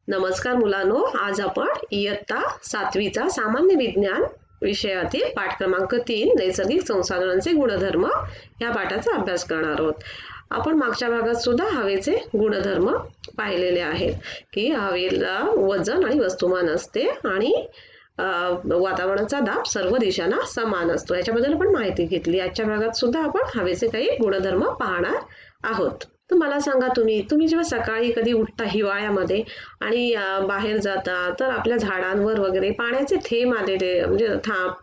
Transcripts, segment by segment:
नमस्कार मुलांनो, आज आपण इयत्ता 7वीचा सामान्य विज्ञान विषयातील पाठ क्रमांक 3 नैसर्गिक संसाधनांचे गुणधर्म या पाठाचा अभ्यास करणार आहोत. आपण मागच्या भागात सुद्धा हवेचे गुणधर्म पाहिलेले आहेत की हवेला वजन आणि वस्तुमान असते आणि वातावरणाचा दाब सर्व दिशांना समान असतो. याच्याबद्दल आपण माहिती घेतली. आजच्या भागात सुद्धा आपण हवेचे काही गुणधर्म पाहणार आहोत. तर मला सांगा, तुम्ही जेव्हा सकाळी कधी उठता हिवाळ्यामध्ये आणि बाहेर जाता तर आपल्या झाडांवर वगैरे पाण्याचे थेंब आलेले म्हणजे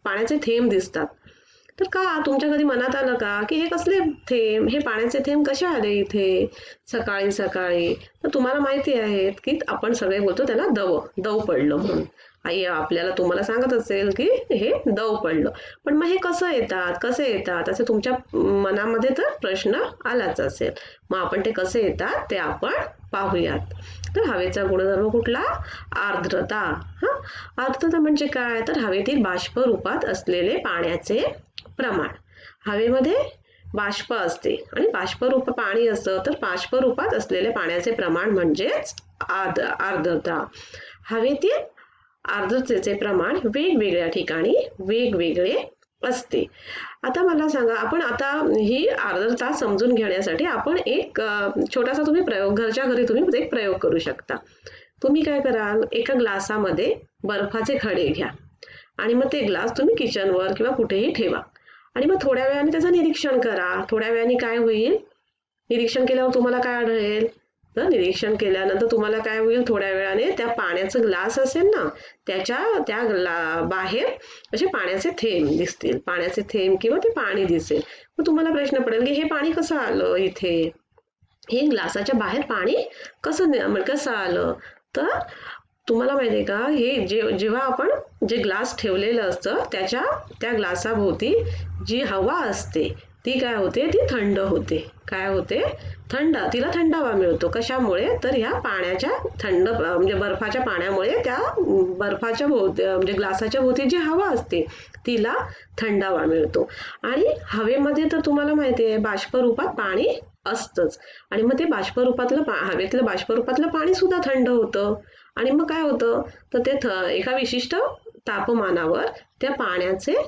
पाण्याचे थेंब दिसतात. तर का तुमच्या कधी मनात आलं का की हे कसले थेंब, हे पाण्याचे थेंब कसे आले इथे सकाळी सकाळी? तर तुम्हाला माहिती आहे की आपण सगळे बोलतो त्याला दव पडलं म्हणून. आई आपल्याला तुम्हाला सांगत असेल की हे दव पडलं. पण मग हे कसे येतात असे तुमच्या मनामध्ये तर प्रश्न आलाच असेल. मग आपण ते कसे येतात ते आपण पाहूयात. तर हवेचा गुणधर्म कुठला? आर्द्रता. आर्द्रता म्हणजे काय? तर हवेतील बाष्प रूपात असलेले पाण्याचे प्रमाण. हवेमध्ये बाष्प असते आणि बाष्परूप पाणी असतं, तर बाष्परूपात असलेले पाण्याचे प्रमाण म्हणजेच आर्द्रता. हवेतील आर्द्रतेचे प्रमाण वेगवेगळ्या ठिकाणी वेगवेगळे असते. आता मला सांगा, आपण आता ही आर्द्रता समजून घेण्यासाठी आपण एक छोटासा तुम्ही घरच्या घरी तुम्ही एक प्रयोग करू शकता. तुम्ही काय कराल, एका ग्लासामध्ये बर्फाचे खडे घ्या आणि मग ते ग्लास तुम्ही किचनवर किंवा कुठेही ठेवा आणि मग थोड्या वेळाने त्याचं निरीक्षण करा. थोड्या वेळाने काय होईल, निरीक्षण केल्यावर तुम्हाला काय आढळेल? तर निरीक्षण केल्यानंतर तुम्हाला काय होईल, थोड्या वेळाने त्या पाण्याचं ग्लास असेल ना, त्या बाहेर असे पाण्याचे थेंब दिसतील. पाण्याचे थेंब किंवा ते पाणी दिसेल. मग तुम्हाला प्रश्न पडेल की हे पाणी कसं आलं इथे, हे ग्लासाच्या बाहेर पाणी कसं आलं? तर तुम्हाला माहिती आहे का, हे जेव्हा आपण जे ग्लास ठेवलेलं असतं त्या ग्लासाभोवती जी हवा असते ती काय होते, ती थंड होते. काय होते? तिला थंडावा मिळतो. कशामुळे? तर ह्या पाण्याच्या म्हणजे बर्फाच्या पाण्यामुळे त्या बर्फाच्या भोवती म्हणजे ग्लासाच्या भोवती जी हवा असते तिला थंडावा मिळतो. आणि हवेमध्ये तर तुम्हाला माहिती आहे बाष्परूपात पाणी असतंच आणि मग ते हवेतलं बाष्परूपातलं पाणी सुद्धा थंड होतं. आणि मग काय होतं, तर ते एका विशिष्ट तापमानावर त्या पाण्याचे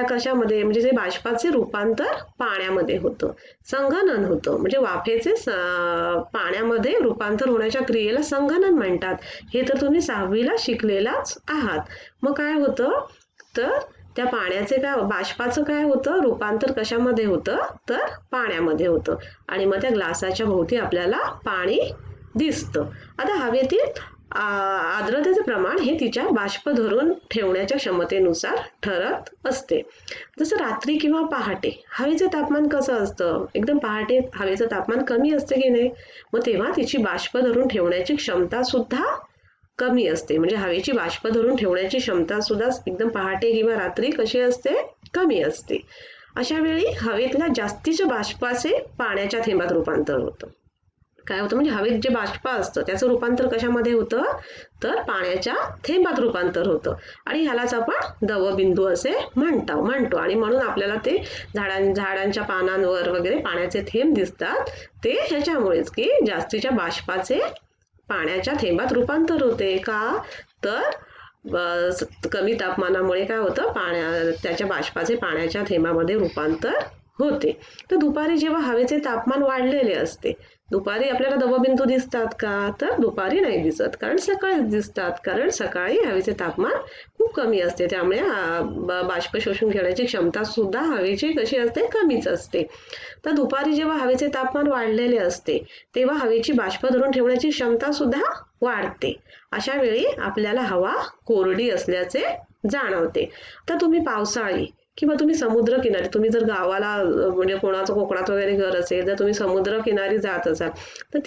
कशामध्ये म्हणजे जे बाष्पाचे रूपांतर पाण्यामध्ये होतं, संघनन होतं. म्हणजे वाफेचे पाण्यामध्ये रूपांतर होण्याच्या क्रियेला संघनन म्हणतात. हे तर तुम्ही 6वीला शिकलेलाच आहात. मग काय होतं, तर त्या पाण्याचे बाष्पाचं काय होतं, रूपांतर कशामध्ये होतं, तर पाण्यामध्ये होतं आणि मग त्या ग्लासाच्या भोवती आपल्याला पाणी दिसतं. आता हवेतील आर्द्रतेचे प्रमाण हे तिच्या बाष्प धरून ठेवण्याच्या क्षमतेनुसार ठरत असते. जसं रात्री किंवा पहाटे हवेचे तापमान कसं असतं, एकदम पहाटे हवेचं तापमान कमी असते की नाही, मग तेव्हा तिची बाष्प धरून ठेवण्याची क्षमता सुद्धा कमी असते. म्हणजे हवेची बाष्प धरून ठेवण्याची क्षमता सुद्धा एकदम पहाटे किंवा रात्री कशी असते, कमी असते. अशा वेळी हवेतल्या जास्तीच्या बाष्पाचे पाण्याच्या थेंबात रूपांतर होतं. काय होतं, म्हणजे हवेत जे बाष्प असतं त्याचं रूपांतर कशामध्ये होतं, तर पाण्याच्या थेंबात रूपांतर होतं आणि ह्यालाच आपण दवबिंदू असे म्हणतो. आणि म्हणून आपल्याला ते झाडांच्या पानांवर वगैरे पाण्याचे थेंब दिसतात. ते ह्याच्यामुळेच की जास्तीच्या बाष्पाचे पाण्याच्या थेंबात रूपांतर होते. का? तर कमी तापमानामुळे काय होतं, त्याच्या बाष्पाचे पाण्याच्या थेंबामध्ये रूपांतर होते. तर दुपारी जेव्हा हवेचे तापमान वाढलेले असते, दुपारी आपल्याला दवबिंदू दिसतात का? तर दुपारी नाही दिसत, कारण सकाळीच दिसतात. कारण सकाळी हवेचे तापमान खूप कमी असते, त्यामुळे बाष्प शोषून घेण्याची क्षमता सुद्धा हवेची कशी असते, कमीच असते. तर दुपारी जेव्हा हवेचे तापमान वाढलेले असते तेव्हा हवेची बाष्प धरून ठेवण्याची क्षमता सुद्धा वाढते. अशा वेळी आपल्याला हवा कोरडी असल्याचे जाणवते. तर तुम्ही पावसाळी किंवा तुम्ही समुद्रकिनारी, तुम्ही जर गावाला म्हणजे कोणाचं कोकणात वगैरे घर असेल, जर तुम्ही समुद्रकिनारी जात असाल तर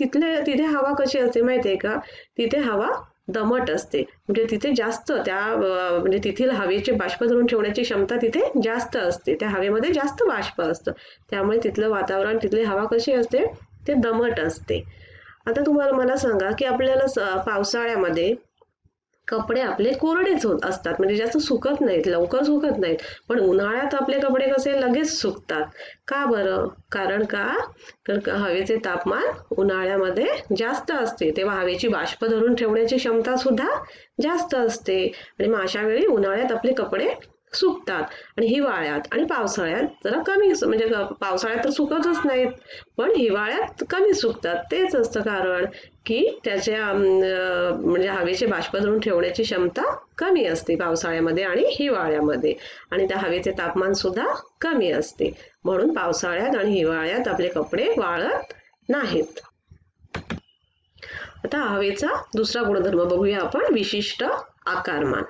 तिथे हवा कशी असते माहिती आहे का? तिथे हवा दमट असते. म्हणजे तिथे जास्त म्हणजे तिथील हवेचे बाष्प धरून ठेवण्याची क्षमता तिथे जास्त असते. त्या हवेमध्ये जास्त बाष्प असतं, त्यामुळे तिथलं वातावरण, तिथली हवा कशी असते, ते दमट असते. आता तुम्हाला मला सांगा की आपल्याला पावसाळ्यामध्ये कपडे आपले कोरडेच होत असतात, म्हणजे जास्त सुकत नाहीत, लवकर सुकत नाहीत. पण उन्हाळ्यात आपले कपडे कसे लगेच सुकतात. का बरं? कारण हवेचे तापमान उन्हाळ्यामध्ये जास्त असते, तेव्हा हवेची बाष्प धरून ठेवण्याची क्षमता सुद्धा जास्त असते. आणि मग अशा वेळी उन्हाळ्यात आपले कपडे सुकतात. आणि हिवाळ्यात आणि पावसाळ्यात जरा कमी, म्हणजे पावसाळ्यात तर सुकतच नाहीत, पण हिवाळ्यात कमी सुकतात. तेच असतं कारण की त्याच्या म्हणजे हवेचे बाष्प धरून ठेवण्याची क्षमता कमी असते पावसाळ्यामध्ये आणि हिवाळ्यामध्ये. आणि त्या हवेचे तापमान सुद्धा कमी असते, म्हणून पावसाळ्यात आणि हिवाळ्यात आपले कपडे वाळत नाहीत. आता हवेचा दुसरा गुणधर्म बघूया आपण, विशिष्ट आकारमान.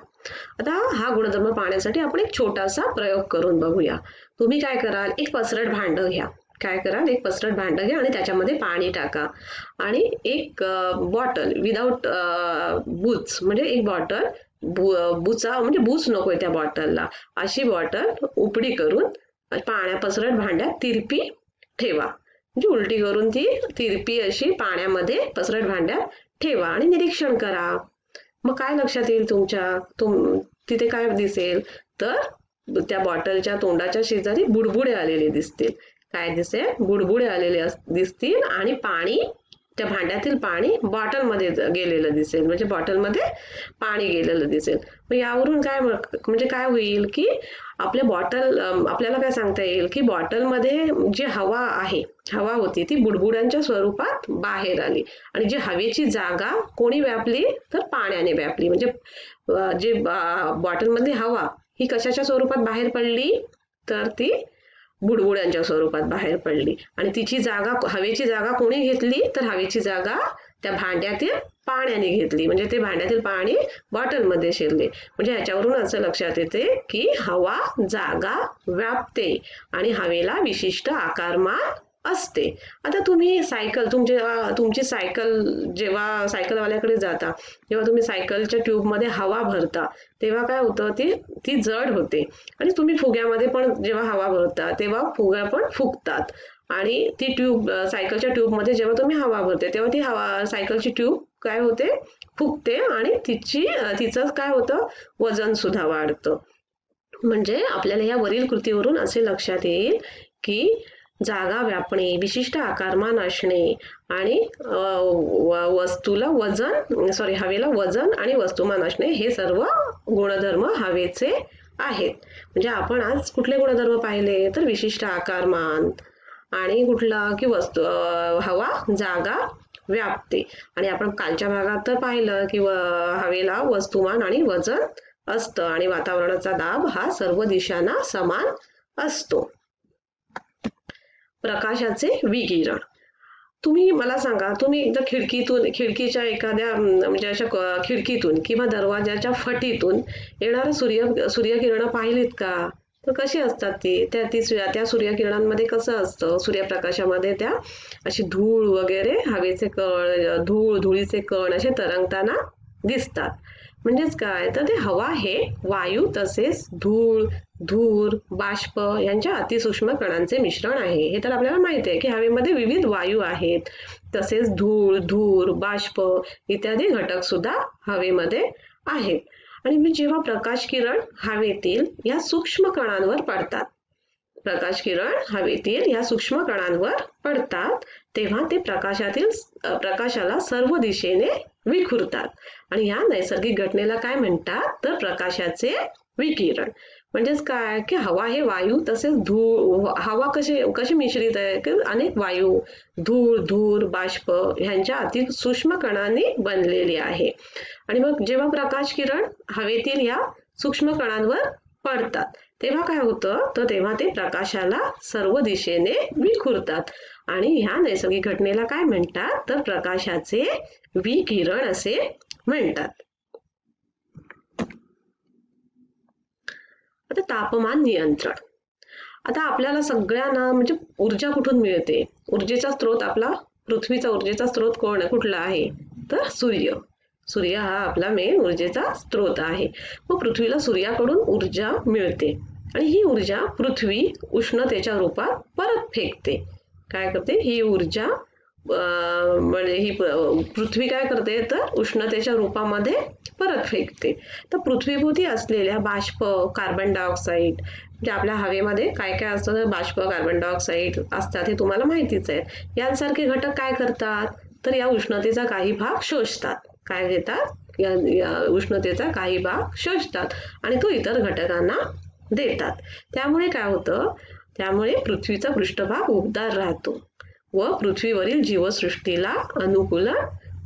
आता हा गुणधर्म पाहण्यासाठी आपण एक छोटासा प्रयोग करून बघूया. तुम्ही काय कराल, एक पसरट भांडं घ्या. काय कराल, एक पसरट भांडं घ्या आणि त्याच्यामध्ये पाणी टाका आणि एक बॉटल विदाउट बूच, म्हणजे एक बॉटल बुचा, म्हणजे बूच नकोय त्या बॉटलला, अशी बॉटल उपडी करून पसरट भांड्यात तिरपी ठेवा. म्हणजे उलटी करून ती तिरपी अशी पाण्यामध्ये पसरट भांड्यात ठेवा आणि निरीक्षण करा. मग काय लक्षात येईल तुमच्या, तिथे काय दिसेल, तर त्या बॉटलच्या तोंडाच्या शेजारी बुडबुडे आलेले दिसतील. काय दिसेल, बुडबुडे आलेले दिसतील आणि पाणी, त्या भांड्यातील पाणी बॉटलमध्ये गेलेलं दिसेल, म्हणजे बॉटलमध्ये पाणी गेलेलं दिसेल. मग यावरून काय, म्हणजे काय होईल की आपल्याला काय सांगता येईल की बॉटलमध्ये जी हवा आहे, हवा होती ती बुडबुड्यांच्या स्वरूपात बाहेर आली आणि जी हवेची जागा कोणी व्यापली, तर पाण्याने व्यापली. म्हणजे जे बॉटलमधली हवा ही कशाच्या स्वरूपात बाहेर पडली, तर ती बुडबुड्यांच्या स्वरूपात बाहेर पडली. आणि तिची जागा, हवेची जागा कोणी घेतली, तर हवेची जागा त्या भांड्यातील पाण्याने घेतली, म्हणजे ते भांड्यातील पाणी बॉटलमध्ये शिरले. म्हणजे ह्याच्यावरून असं लक्षात येते की हवा जागा व्यापते आणि हवेला विशिष्ट आकारमान असते. आता तुम्ही सायकल, तुमची सायकल, जेव्हा सायकलवाल्याकडे जाता, जेव्हा तुम्ही सायकलच्या ट्यूबमध्ये हवा भरता, तेव्हा काय होतं, ती जड होते. आणि तुम्ही फुग्यामध्ये पण जेव्हा हवा भरता, तेव्हा फुग्या पण फुगतात. आणि ती ट्यूब, सायकलच्या ट्यूबमध्ये जेव्हा तुम्ही हवा भरते, तेव्हा ती हवा, सायकलची ट्यूब काय होते, फुगते आणि तिचं काय होतं, वजन सुद्धा वाढतं. म्हणजे आपल्याला या वरील कृतीवरून असे लक्षात येईल की जागा व्यापणे, विशिष्ट आकारमान असणे आणि हवेला वजन आणि वस्तुमान असणे, हे सर्व गुणधर्म हवेचे आहेत. म्हणजे आपण आज कुठले गुणधर्म पाहिले, तर विशिष्ट आकारमान आणि कुठला की हवा जागा व्यापते. आणि आपण कालच्या भागात तर पाहिलं की हवेला वस्तुमान आणि वजन असतं आणि वातावरणाचा दाब हा सर्व दिशांना समान असतो. प्रकाशाचे विकिरण. तुम्ही मला सांगा, तुम्ही एकदा खिडकीच्या एखाद्या, म्हणजे अशा खिडकीतून किंवा दरवाजाच्या फटीतून येणारं सूर्यकिरणं पाहिलीत का? तर कशी असतात त्या सूर्यकिरणांमध्ये कसं असतं, सूर्यप्रकाशामध्ये त्या अशी धूळ वगैरे, हवेचे कण, धुळीचे कण असे तरंगताना दिसतात. म्हणजेच काय, तर ते हवा हे वायू तसेच धूर, बाष्प यांच्या अतिसूक्ष्म कणांचे मिश्रण आहे. हे तर आपल्याला माहिती आहे की हवेमध्ये विविध वायू आहेत, तसेच धूर, बाष्प इत्यादी घटक सुद्धा हवेमध्ये आहेत. आणि जेव्हा प्रकाश किरण हवेतील या सूक्ष्म कणांवर पडतात, तेव्हा ते प्रकाशाला सर्व दिशेने विखुरतात. आणि या नैसर्गिक घटनेला काय म्हणतात, तर प्रकाशाचे विकिरण. म्हणजेच काय की हवा हे वायू तसेच हवा कशी मिश्रित आहे की अनेक वायू, धूर, बाष्प ह्यांच्या अतिसूक्ष्म कणांनी बनलेली आहे. आणि मग जेव्हा प्रकाश किरण हवेतील या सूक्ष्म कणांवर पडतात, तेव्हा काय होतं, तर तेव्हा ते प्रकाशाला सर्व दिशेने विखुरतात. आणि ह्या नैसर्गिक घटनेला काय म्हणतात, तर प्रकाशाचे विकिरण असे म्हणतात. आता तापमान नियंत्रण. आता आपल्याला सगळ्यांना म्हणजे ऊर्जा कुठून मिळते, ऊर्जेचा स्रोत आपला पृथ्वीचा ऊर्जेचा स्रोत कुठला आहे, तर सूर्य हा आपला मेन ऊर्जेचा स्रोत आहे. मग पृथ्वीला सूर्याकडून ऊर्जा मिळते आणि ही ऊर्जा पृथ्वी उष्णतेच्या रूपात परत फेकते. काय करते ही ऊर्जा, म्हणजे ही पृथ्वी काय करते, तर उष्णतेच्या रूपामध्ये परत फेकते. तर पृथ्वीभोवती असलेल्या बाष्प, कार्बन डायऑक्साईड, म्हणजे आपल्या हवेमध्ये काय काय असतं तर बाष्प, कार्बन डायऑक्साईड असतात हे तुम्हाला माहितीच आहे. यांसारखे घटक काय करतात तर या उष्णतेचा काही भाग शोषतात. काय घेतात? या उष्णतेचा काही भाग शोषतात आणि तो इतर घटकांना देतात. त्यामुळे काय होतं? त्यामुळे पृथ्वीचा पृष्ठभाग उबदार राहतो व पृथ्वीवरील जीवसृष्टीला अनुकूलन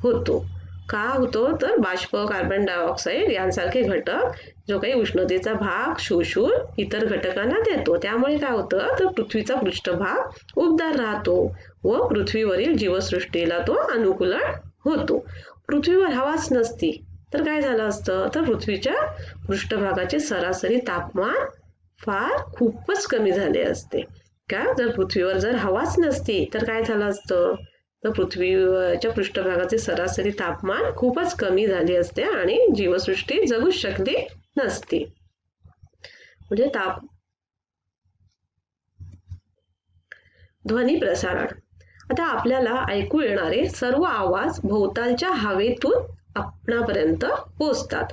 होतो. का होतो तर बाष्प, कार्बन डायऑक्साईड यांसारखे घटक जो काही उष्णतेचा भाग शोषून इतर घटकांना देतो. त्यामुळे काय होतं तर पृथ्वीचा पृष्ठभाग उबदार राहतो व पृथ्वीवरील जीवसृष्टीला तो अनुकूलन होतो. पृथ्वीवर हवाच नसती तर काय झालं असतं तर पृथ्वीच्या पृष्ठभागाचे सरासरी तापमान फार खूपच कमी झाले असते. का जर पृथ्वीवर जर हवाच नसती तर काय झालं असतं तर पृथ्वीच्या पृष्ठभागाचे सरासरी तापमान खूपच कमी झाले असते आणि जीवसृष्टी जगूच शकली नसती. म्हणजे ध्वनी प्रसारण. आता आपल्याला ऐकू येणारे सर्व आवाज भोवतालच्या हवेतून आपणापर्यंत पोहोचतात.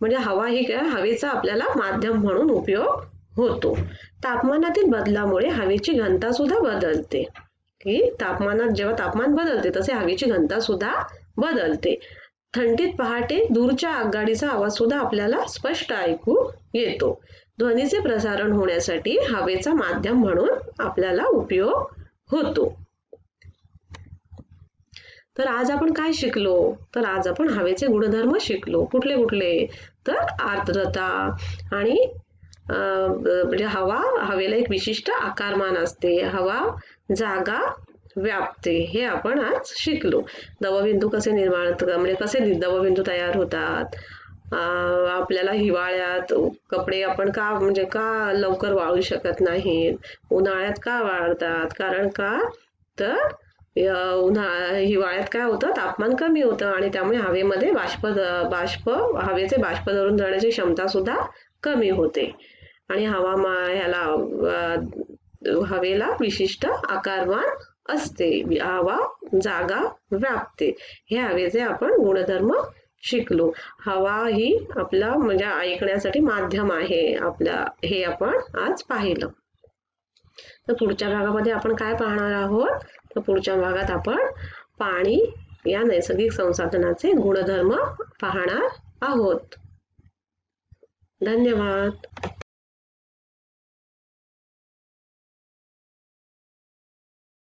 म्हणजे हवा ही काय हवेचा आपल्याला माध्यम म्हणून उपयोग होतो. तापमानातील बदलामुळे हवेची घनता सुद्धा बदलते. की तापमानात जेव्हा तापमान बदलते तसे हवेची घनता सुद्धा बदलते. थंडीत पहाटे दूरच्या आगगाडीचा आवाज सुद्धा आपल्याला स्पष्ट ऐकू येतो. ध्वनीचे प्रसारण होण्यासाठी हवेचा माध्यम म्हणून आपल्याला उपयोग होतो. तर आज आपण काय शिकलो तर आज आपण हवेचे गुणधर्म शिकलो. कुठले कुठले तर आर्द्रता आणि म्हणजे हवेला एक विशिष्ट आकारमान असते. हवा जागा व्यापते हे आपण आज शिकलो. दवबिंदू कसे निर्माण म्हणजे कसे दवबिंदू तयार होतात. आपल्याला हिवाळ्यात कपडे आपण का लवकर वाळू शकत नाहीत. उन्हाळ्यात का वाळतात कारण का तर हिवाळ्यात काय होतं तापमान कमी होतं आणि त्यामुळे हवेमध्ये हवेचे बाष्प धरून राहण्याची क्षमता सुद्धा कमी होते आणि हवेला विशिष्ट आकारमान असते. हवा जागा व्यापते हे हवेचे आपण गुणधर्म शिकलो. हवा ही आपला म्हणजे ऐकण्यासाठी माध्यम आहे आपला हे आपण आज पाहिलं. तर पुढच्या भागामध्ये आपण काय पाहणार आहोत तर पुढच्या भागात आपण पाणी या नैसर्गिक संसाधनाचे गुणधर्म पाहणार आहोत. धन्यवाद.